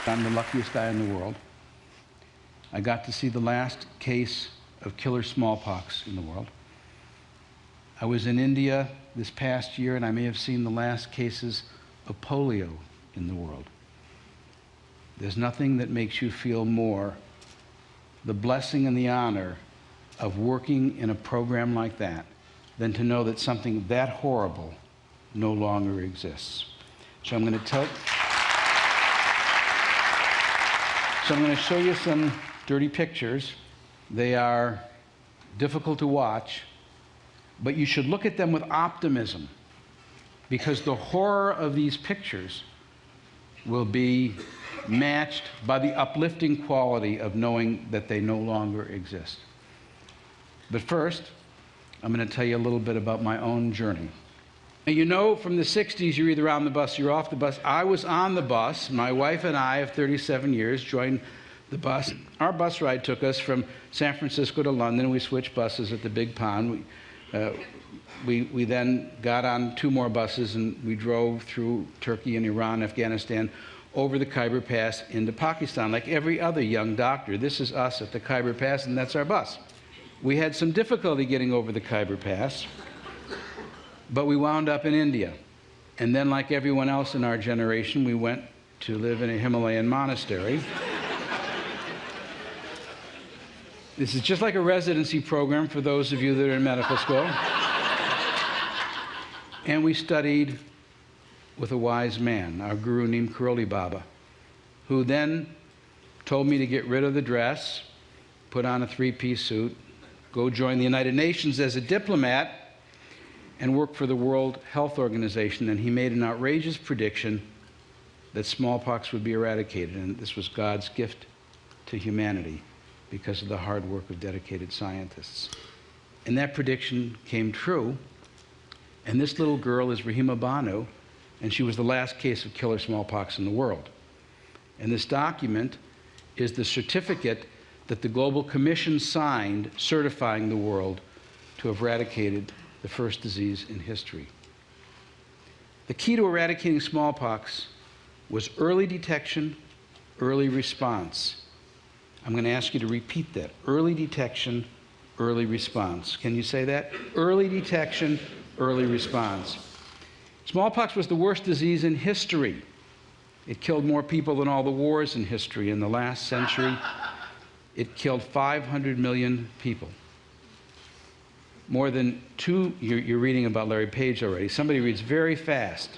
I'm the luckiest guy in the world. I got to see the last case of killer smallpox in the world. I was in India this past year, and I may have seen the last cases of polio in the world. There's nothing that makes you feel more the blessing and the honor of working in a program like that than to know that something that horrible no longer exists. So I'm going to show you some dirty pictures. They are difficult to watch, but you should look at them with optimism, because the horror of these pictures will be matched by the uplifting quality of knowing that they no longer exist. But first, I'm going to tell you a little bit about my own journey. Now, you know, from the 60s, you're either on the bus or you're off the bus. I was on the bus. My wife and I, of 37 years, joined the bus. Our bus ride took us from San Francisco to London. We switched buses at the Big Pond. We then got on 2 more buses, and we drove through Turkey and Iran, Afghanistan, over the Khyber Pass into Pakistan. Like every other young doctor, this is us at the Khyber Pass, and that's our bus. We had some difficulty getting over the Khyber Pass, but we wound up in India. And then, like everyone else in our generation, we went to live in a Himalayan monastery. This is just like a residency program for those of you that are in medical school. And we studied with a wise man, our guru named Karoli Baba, who then told me to get rid of the dress, put on a 3-piece suit, go join the United Nations as a diplomat, and work for the World Health Organization. And he made an outrageous prediction that smallpox would be eradicated, and this was God's gift to humanity because of the hard work of dedicated scientists. And that prediction came true, and this little girl is Rahima Banu, and she was the last case of killer smallpox in the world. And this document is the certificate that the Global Commission signed certifying the world to have eradicated the first disease in history. The key to eradicating smallpox was early detection, early response. I'm going to ask you to repeat that. Early detection, early response. Can you say that? Early detection, early response. Smallpox was the worst disease in history. It killed more people than all the wars in history. In the last century, it killed 500 million people. More than you're reading about Larry Page already. Somebody reads very fast.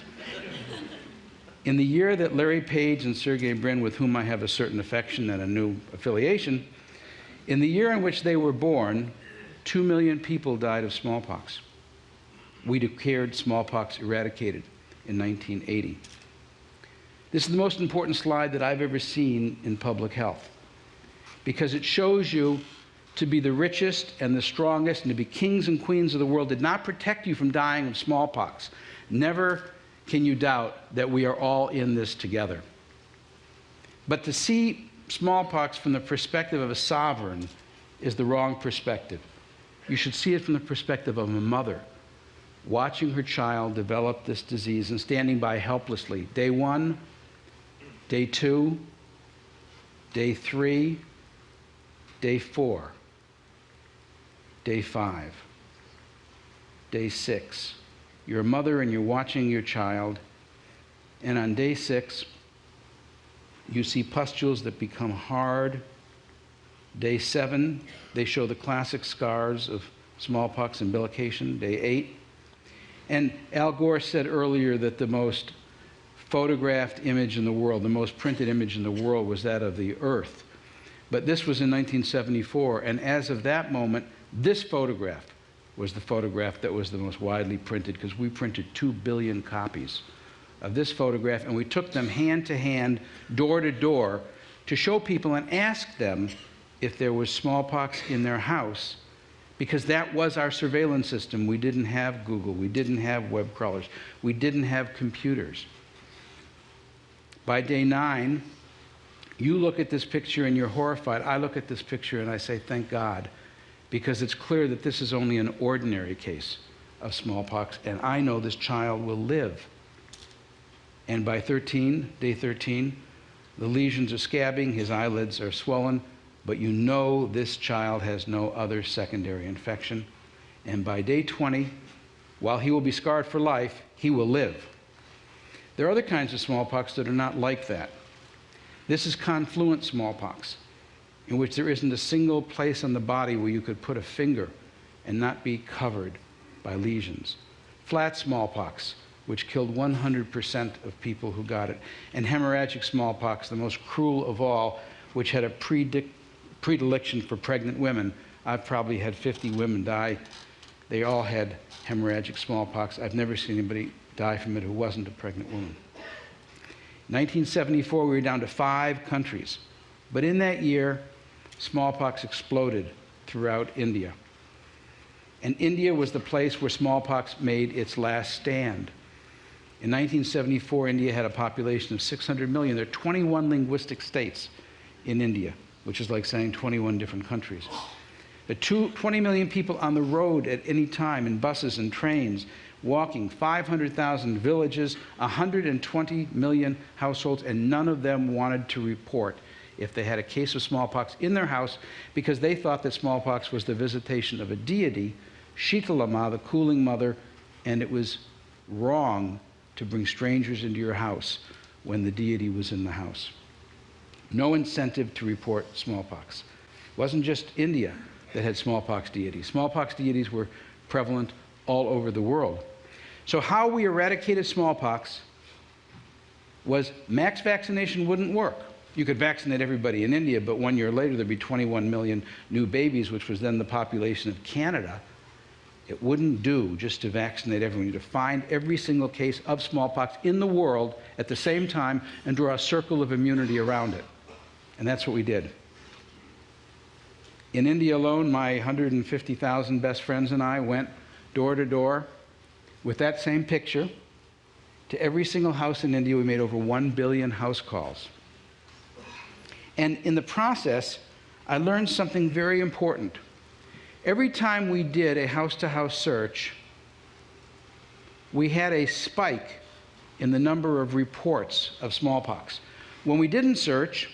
In the year that Larry Page and Sergey Brin, with whom I have a certain affection and a new affiliation, in the year in which they were born, 2 million people died of smallpox. We declared smallpox eradicated in 1980. This is the most important slide that I've ever seen in public health, because it shows you to be the richest and the strongest and to be kings and queens of the world did not protect you from dying of smallpox. Never can you doubt that we are all in this together. But to see smallpox from the perspective of a sovereign is the wrong perspective. You should see it from the perspective of a mother watching her child develop this disease and standing by helplessly. Day 1, day 2, day 3, day 4, day 5, day 6. You're a mother and you're watching your child, and on day 6, you see pustules that become hard. Day 7, they show the classic scars of smallpox umbilication. Day 8. And Al Gore said earlier that the most photographed image in the world, the most printed image in the world, was that of the Earth. But this was in 1974, and as of that moment, this photograph was the photograph that was the most widely printed, because we printed 2 billion copies of this photograph, and we took them hand to hand, door to door, to show people and ask them if there was smallpox in their house, because that was our surveillance system. We didn't have Google. We didn't have web crawlers. We didn't have computers. By day 9, you look at this picture and you're horrified. I look at this picture and I say, thank God, because it's clear that this is only an ordinary case of smallpox, and I know this child will live. And by day 13, The lesions are scabbing, his eyelids are swollen, but you know this child has no other secondary infection. And by day 20, while he will be scarred for life, he will live. There are other kinds of smallpox that are not like that. This is confluent smallpox, in which there isn't a single place on the body where you could put a finger and not be covered by lesions. Flat smallpox, which killed 100% of people who got it. And hemorrhagic smallpox, the most cruel of all, which had a predilection for pregnant women. I've probably had 50 women die. They all had hemorrhagic smallpox. I've never seen anybody die from it who wasn't a pregnant woman. In 1974, we were down to 5 countries. But in that year, smallpox exploded throughout India. And India was the place where smallpox made its last stand. In 1974, India had a population of 600 million. There are 21 linguistic states in India, which is like saying 21 different countries. There are 20 million people on the road at any time, in buses and trains, walking, 500,000 villages, 120 million households, and none of them wanted to report if they had a case of smallpox in their house because they thought that smallpox was the visitation of a deity, Shitalama, the cooling mother, and it was wrong to bring strangers into your house when the deity was in the house. No incentive to report smallpox. It wasn't just India that had smallpox deities. Smallpox deities were prevalent all over the world. So how we eradicated smallpox was max vaccination wouldn't work. You could vaccinate everybody in India, but 1 year later there'd be 21 million new babies, which was then the population of Canada. It wouldn't do just to vaccinate everyone. You had to find every single case of smallpox in the world at the same time and draw a circle of immunity around it. And that's what we did. In India alone, my 150,000 best friends and I went door to door with that same picture to every single house in India. We made over 1 billion house calls. And in the process, I learned something very important. Every time we did a house-to-house search, we had a spike in the number of reports of smallpox. When we didn't search,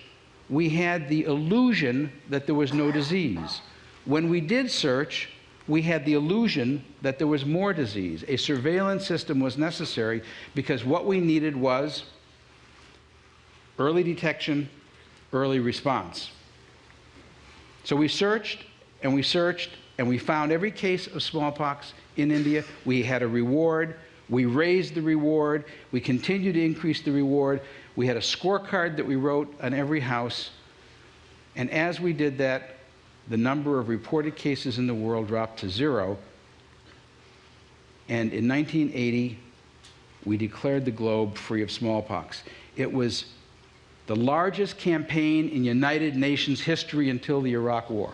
we had the illusion that there was no disease. When we did search, we had the illusion that there was more disease. A surveillance system was necessary because what we needed was early detection, early response. So we searched, and we searched, and we found every case of smallpox in India. We had a reward. We raised the reward. We continued to increase the reward. We had a scorecard that we wrote on every house. And as we did that, the number of reported cases in the world dropped to 0. And in 1980, we declared the globe free of smallpox. It was the largest campaign in United Nations history until the Iraq War.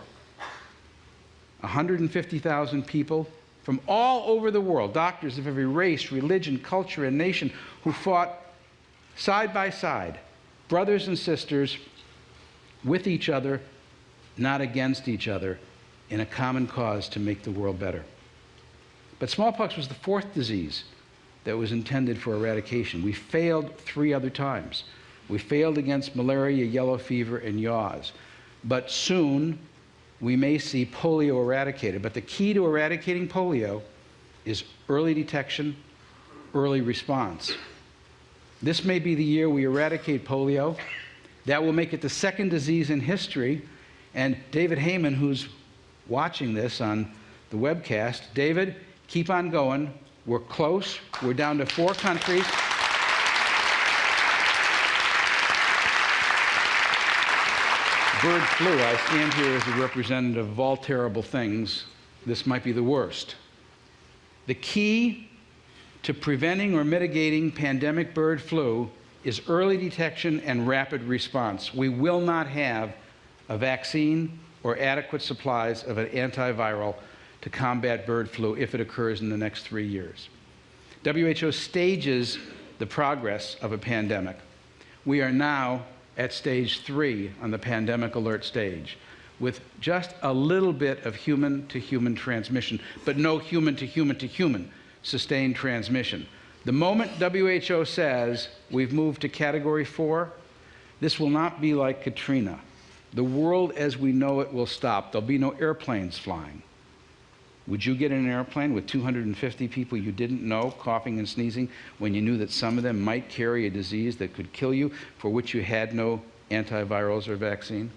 150,000 people from all over the world, doctors of every race, religion, culture, and nation, who fought side by side, brothers and sisters, with each other, not against each other, in a common cause to make the world better. But smallpox was the 4th disease that was intended for eradication. We failed 3 other times. We failed against malaria, yellow fever, and yaws. But soon, we may see polio eradicated. But the key to eradicating polio is early detection, early response. This may be the year we eradicate polio. That will make it the 2nd disease in history. And David Heyman, who's watching this on the webcast, David, keep on going. We're close. We're down to 4 countries. Bird flu, I stand here as a representative of all terrible things. This might be the worst. The key to preventing or mitigating pandemic bird flu is early detection and rapid response. We will not have a vaccine or adequate supplies of an antiviral to combat bird flu if it occurs in the next 3 years. WHO stages the progress of a pandemic. We are now at stage 3 on the pandemic alert stage, with just a little bit of human-to-human transmission, but no human-to-human-to-human sustained transmission. The moment WHO says we've moved to category 4, This will not be like Katrina. The world as we know it will stop. There'll be no airplanes flying. Would you get in an airplane with 250 people you didn't know coughing and sneezing when you knew that some of them might carry a disease that could kill you, for which you had no antivirals or vaccine?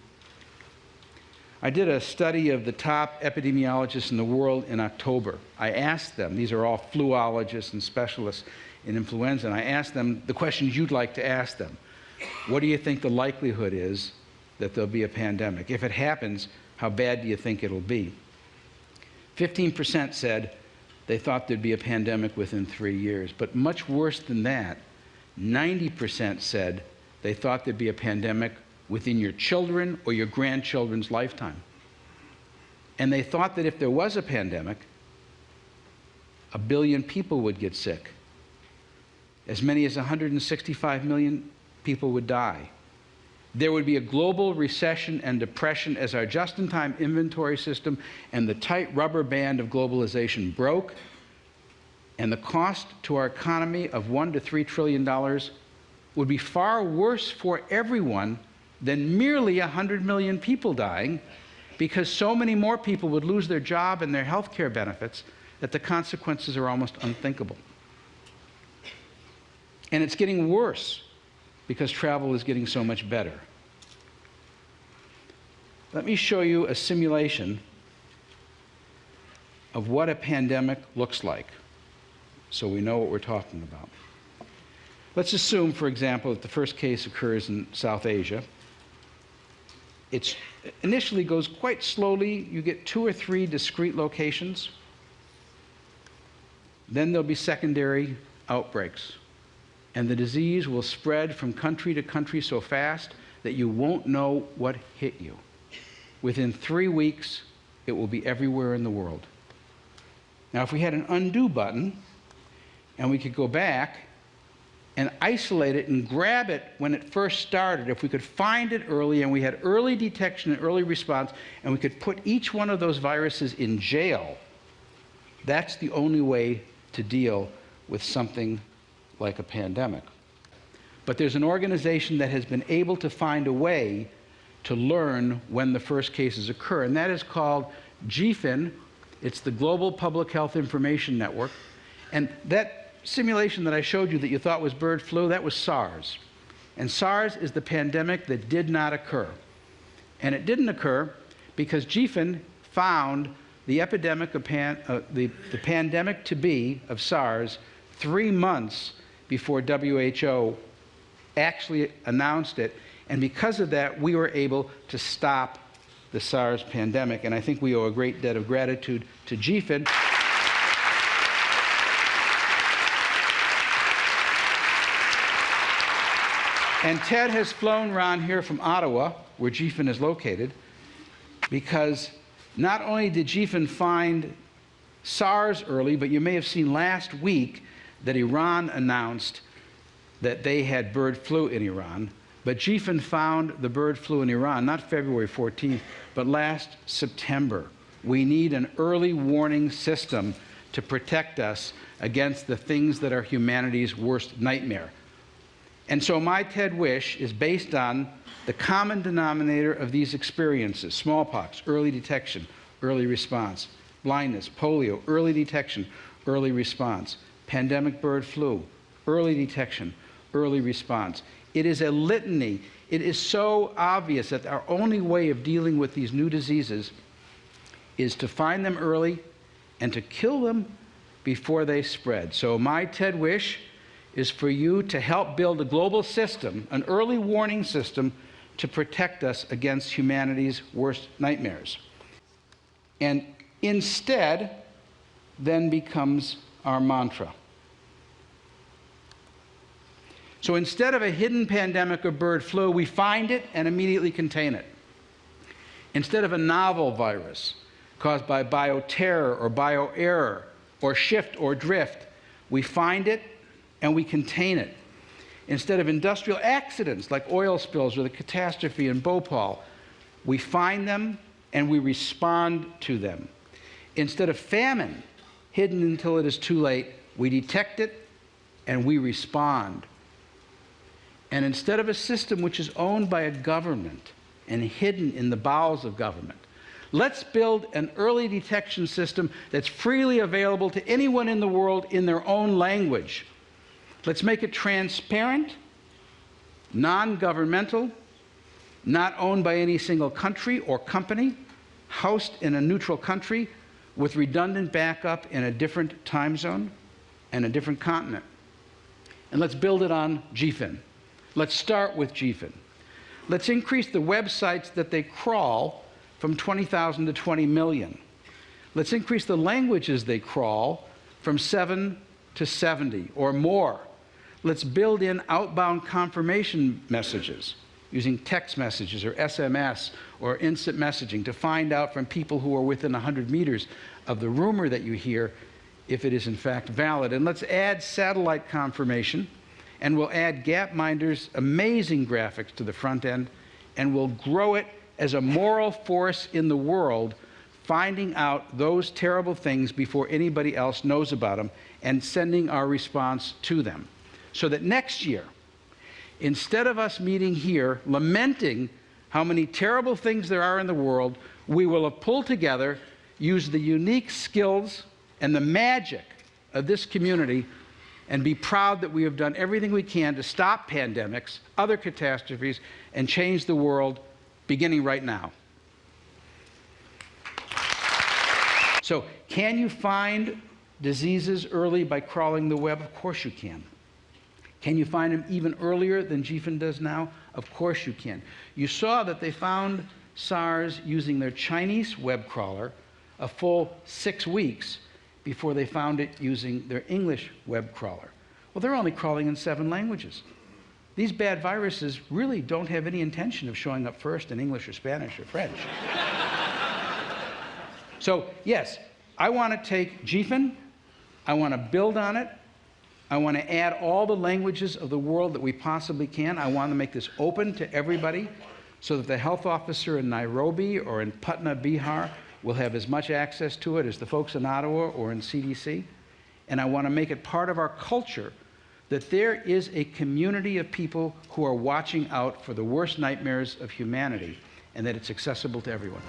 I did a study of the top epidemiologists in the world in October. I asked them, these are all fluologists and specialists in influenza, and I asked them the questions you'd like to ask them. What do you think the likelihood is that there'll be a pandemic? If it happens, how bad do you think it'll be? 15% said they thought there'd be a pandemic within 3 years. But much worse than that, 90% said they thought there'd be a pandemic within your children or your grandchildren's lifetime. And they thought that if there was a pandemic, 1 billion people would get sick. As many as 165 million people would die. There would be a global recession and depression as our just-in-time inventory system and the tight rubber band of globalization broke, and the cost to our economy of $1 to $3 trillion would be far worse for everyone than merely 100 million people dying, because so many more people would lose their job and their health care benefits that the consequences are almost unthinkable. And it's getting worse, because travel is getting so much better. Let me show you a simulation of what a pandemic looks like, so we know what we're talking about. Let's assume, for example, that the first case occurs in South Asia. It initially goes quite slowly. You get 2 or 3 discrete locations. Then there'll be secondary outbreaks. And the disease will spread from country to country so fast that you won't know what hit you. Within 3 weeks, it will be everywhere in the world. Now, if we had an undo button, and we could go back and isolate it and grab it when it first started, if we could find it early and we had early detection and early response, and we could put each one of those viruses in jail, that's the only way to deal with something like a pandemic. But there's an organization that has been able to find a way to learn when the first cases occur, and that is called GPHIN. It's the Global Public Health Information Network. And that simulation that I showed you that you thought was bird flu, that was SARS. And SARS is the pandemic that did not occur. And it didn't occur because GPHIN found the epidemic of the pandemic to be of SARS 3 months before WHO actually announced it. And because of that, we were able to stop the SARS pandemic. And I think we owe a great debt of gratitude to GPHIN. And Ted has flown Ron here from Ottawa, where GPHIN is located, because not only did GPHIN find SARS early, but you may have seen last week that Iran announced that they had bird flu in Iran. But GPHIN found the bird flu in Iran, not February 14th, but last September. We need an early warning system to protect us against the things that are humanity's worst nightmare. And so my TED Wish is based on the common denominator of these experiences: smallpox, early detection, early response; blindness, polio, early detection, early response; pandemic bird flu, early detection, early response. It is a litany. It is so obvious that our only way of dealing with these new diseases is to find them early and to kill them before they spread. So my TED Wish is for you to help build a global system, an early warning system, to protect us against humanity's worst nightmares. And instead then becomes our mantra. So instead of a hidden pandemic of bird flu, we find it and immediately contain it. Instead of a novel virus caused by bioterror or bioerror or shift or drift, we find it and we contain it. Instead of industrial accidents like oil spills or the catastrophe in Bhopal, we find them and we respond to them. Instead of famine, hidden until it is too late, we detect it and we respond. And instead of a system which is owned by a government and hidden in the bowels of government, let's build an early detection system that's freely available to anyone in the world in their own language. Let's make it transparent, non-governmental, not owned by any single country or company, housed in a neutral country with redundant backup in a different time zone and a different continent. And let's build it on GFIN. Let's start with GFIN. Let's increase the websites that they crawl from 20,000 to 20 million. Let's increase the languages they crawl from 7 to 70 or more. Let's build in outbound confirmation messages using text messages or SMS or instant messaging to find out from people who are within 100 meters of the rumor that you hear if it is in fact valid. And let's add satellite confirmation, and we'll add Gapminder's amazing graphics to the front end, and we'll grow it as a moral force in the world, finding out those terrible things before anybody else knows about them and sending our response to them. So that next year, instead of us meeting here lamenting how many terrible things there are in the world, we will have pulled together, used the unique skills and the magic of this community, and be proud that we have done everything we can to stop pandemics, other catastrophes, and change the world beginning right now. So, can you find diseases early by crawling the web? Of course you can. Can you find them even earlier than GFIN does now? Of course you can. You saw that they found SARS using their Chinese web crawler a full 6 weeks before they found it using their English web crawler. Well, they're only crawling in 7 languages. These bad viruses really don't have any intention of showing up first in English or Spanish or French. So, yes, I want to take GFIN, I want to build on it, I want to add all the languages of the world that we possibly can. I want to make this open to everybody so that the health officer in Nairobi or in Patna, Bihar, will have as much access to it as the folks in Ottawa or in CDC. And I want to make it part of our culture that there is a community of people who are watching out for the worst nightmares of humanity, and that it's accessible to everyone.